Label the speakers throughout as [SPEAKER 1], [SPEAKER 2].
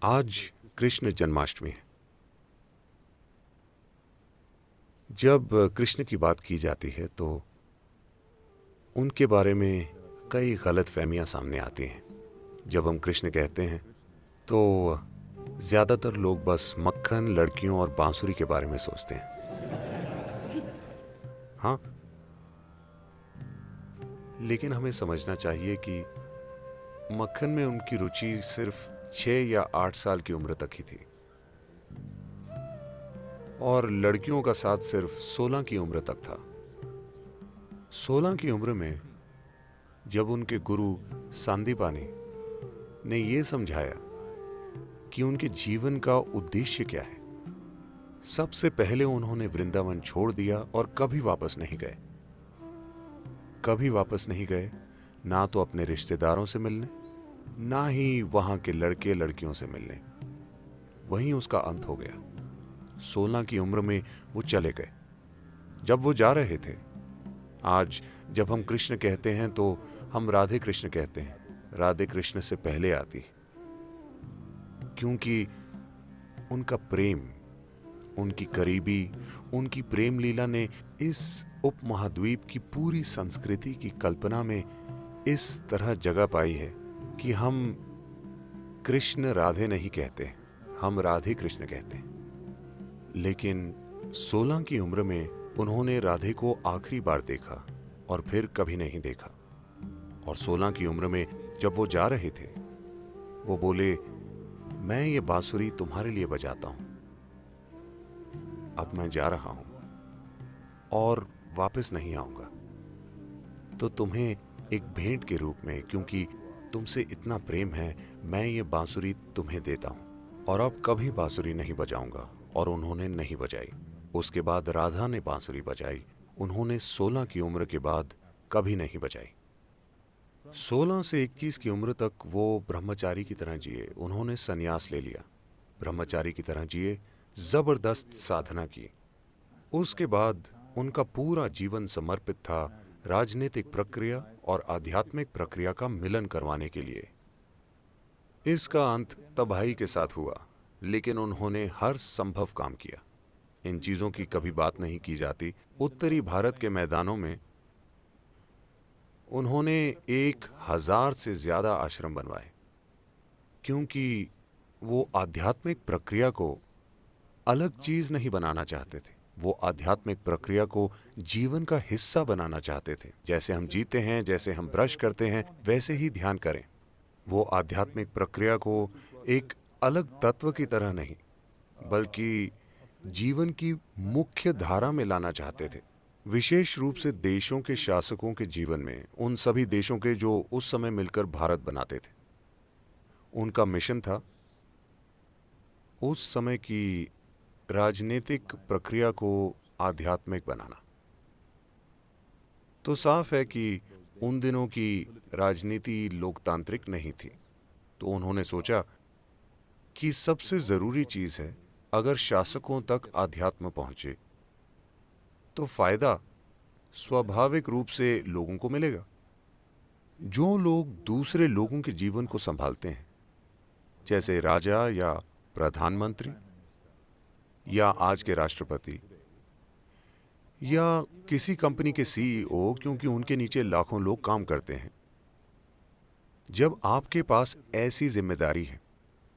[SPEAKER 1] आज कृष्ण जन्माष्टमी है। जब कृष्ण की बात की जाती है तो उनके बारे में कई गलतफहमियां सामने आती हैं। जब हम कृष्ण कहते हैं तो ज़्यादातर लोग बस मक्खन, लड़कियों और बांसुरी के बारे में सोचते हैं। हाँ, लेकिन हमें समझना चाहिए कि मक्खन में उनकी रुचि सिर्फ 6 या 8 साल की उम्र तक ही थी और लड़कियों का साथ सिर्फ 16 की उम्र तक था। 16 की उम्र में जब उनके गुरु सांदीपानी ने ये समझाया कि उनके जीवन का उद्देश्य क्या है, सबसे पहले उन्होंने वृंदावन छोड़ दिया और कभी वापस नहीं गए। कभी वापस नहीं गए, ना तो अपने रिश्तेदारों से मिलने, ना ही वहां के लड़के लड़कियों से मिलने। वहीं उसका अंत हो गया। 16 की उम्र में वो चले गए। जब वो जा रहे थे, आज जब हम कृष्ण कहते हैं तो हम राधे कृष्ण कहते हैं। राधे कृष्ण से पहले आती, क्योंकि उनका प्रेम, उनकी करीबी, उनकी प्रेम लीला ने इस उपमहाद्वीप की पूरी संस्कृति की कल्पना में इस तरह जगह पाई है कि हम कृष्ण राधे नहीं कहते, हम राधे कृष्ण कहते हैं। लेकिन 16 की उम्र में उन्होंने राधे को आखिरी बार देखा और फिर कभी नहीं देखा। और 16 की उम्र में जब वो जा रहे थे, वो बोले, मैं ये बांसुरी तुम्हारे लिए बजाता हूं, अब मैं जा रहा हूं और वापस नहीं आऊंगा, तो तुम्हें एक भेंट के रूप में, क्योंकि तुमसे इतना प्रेम है, मैं ये बांसुरी तुम्हें देता हूं और अब कभी बांसुरी नहीं बजाऊंगा। और उन्होंने नहीं बजाई। उसके बाद राधा ने बांसुरी बजाई। उन्होंने 16 की उम्र के बाद कभी नहीं बजाई। 16 से 21 की उम्र तक वो ब्रह्मचारी की तरह जिए। उन्होंने संन्यास ले लिया, ब्रह्मचारी की तरह जिए, जबरदस्त साधना की। उसके बाद उनका पूरा जीवन समर्पित था राजनीतिक प्रक्रिया और आध्यात्मिक प्रक्रिया का मिलन करवाने के लिए। इसका अंत तबाही के साथ हुआ, लेकिन उन्होंने हर संभव काम किया। इन चीजों की कभी बात नहीं की जाती। उत्तरी भारत के मैदानों में उन्होंने 1000 से ज्यादा आश्रम बनवाए, क्योंकि वो आध्यात्मिक प्रक्रिया को अलग चीज नहीं बनाना चाहते थे। वो आध्यात्मिक प्रक्रिया को जीवन का हिस्सा बनाना चाहते थे। जैसे हम जीते हैं, जैसे हम ब्रश करते हैं, वैसे ही ध्यान करें। वो आध्यात्मिक प्रक्रिया को एक अलग तत्व की तरह नहीं, बल्कि जीवन की मुख्य धारा में लाना चाहते थे। विशेष रूप से देशों के शासकों के जीवन में, उन सभी देशों के जो उस समय मिलकर भारत बनाते थे। उनका मिशन था उस समय की राजनीतिक प्रक्रिया को आध्यात्मिक बनाना। तो साफ है कि उन दिनों की राजनीति लोकतांत्रिक नहीं थी। तो उन्होंने सोचा कि सबसे जरूरी चीज है, अगर शासकों तक आध्यात्म पहुंचे तो फायदा स्वाभाविक रूप से लोगों को मिलेगा। जो लोग दूसरे लोगों के जीवन को संभालते हैं, जैसे राजा या प्रधानमंत्री या आज के राष्ट्रपति या किसी कंपनी के सीईओ, क्योंकि उनके नीचे लाखों लोग काम करते हैं, जब आपके पास ऐसी जिम्मेदारी है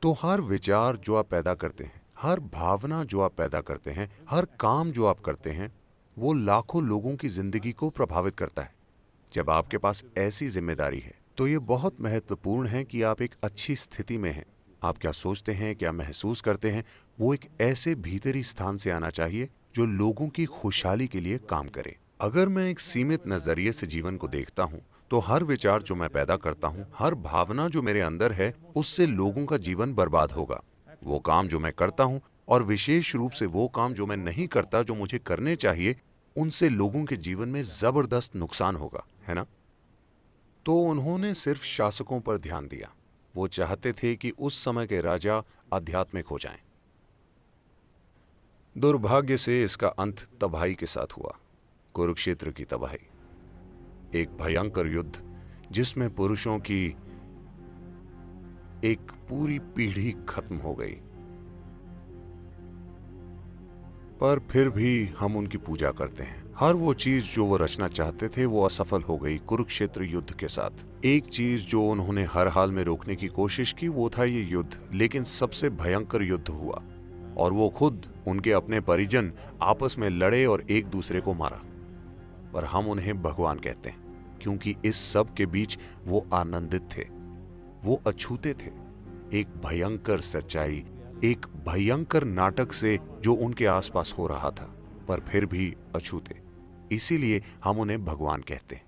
[SPEAKER 1] तो हर विचार जो आप पैदा करते हैं, हर भावना जो आप पैदा करते हैं, हर काम जो आप करते हैं, वो लाखों लोगों की जिंदगी को प्रभावित करता है। जब आपके पास ऐसी जिम्मेदारी है तो ये बहुत महत्वपूर्ण है कि आप एक अच्छी स्थिति में हैं। आप क्या सोचते हैं, क्या महसूस करते हैं, वो एक ऐसे भीतरी स्थान से आना चाहिए जो लोगों की खुशहाली के लिए काम करे। अगर मैं एक सीमित नजरिए से जीवन को देखता हूं, तो हर विचार जो मैं पैदा करता हूं, हर भावना जो मेरे अंदर है, उससे लोगों का जीवन बर्बाद होगा। वो काम जो मैं करता हूं, और विशेष रूप से वो काम जो मैं नहीं करता, जो मुझे करने चाहिए, उनसे लोगों के जीवन में जबरदस्त नुकसान होगा, है ना? तो उन्होंने सिर्फ शासकों पर ध्यान दिया। वो चाहते थे कि उस समय के राजा आध्यात्मिक हो जाएं। दुर्भाग्य से इसका अंत तबाही के साथ हुआ, कुरुक्षेत्र की तबाही। एक भयंकर युद्ध जिसमें पुरुषों की एक पूरी पीढ़ी खत्म हो गई। पर फिर भी हम उनकी पूजा करते हैं। हर वो चीज जो वो रचना चाहते थे वो असफल हो गई कुरुक्षेत्र युद्ध के साथ। एक चीज जो उन्होंने हर हाल में रोकने की कोशिश की वो था ये युद्ध, लेकिन सबसे भयंकर युद्ध हुआ और वो खुद, उनके अपने परिजन आपस में लड़े और एक दूसरे को मारा। पर हम उन्हें भगवान कहते हैं क्योंकि इस सब के बीच वो आनंदित थे, वो अछूते थे। एक भयंकर सच्चाई, एक भयंकर नाटक से जो उनके आसपास हो रहा था, पर फिर भी अछूते। इसीलिए हम उन्हें भगवान कहते हैं।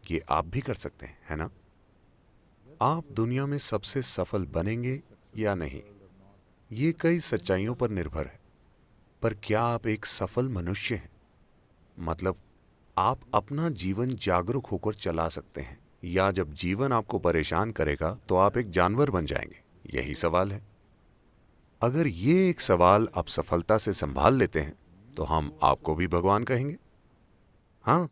[SPEAKER 1] ये आप भी कर सकते हैं, है ना? आप दुनिया में सबसे सफल बनेंगे या नहीं, ये कई सच्चाइयों पर निर्भर है। पर क्या आप एक सफल मनुष्य हैं? मतलब आप अपना जीवन जागरूक होकर चला सकते हैं, या जब जीवन आपको परेशान करेगा तो आप एक जानवर बन जाएंगे? यही सवाल है। अगर ये एक सवाल आप सफलता से संभाल लेते हैं तो हम आपको भी भगवान कहेंगे। हाँ,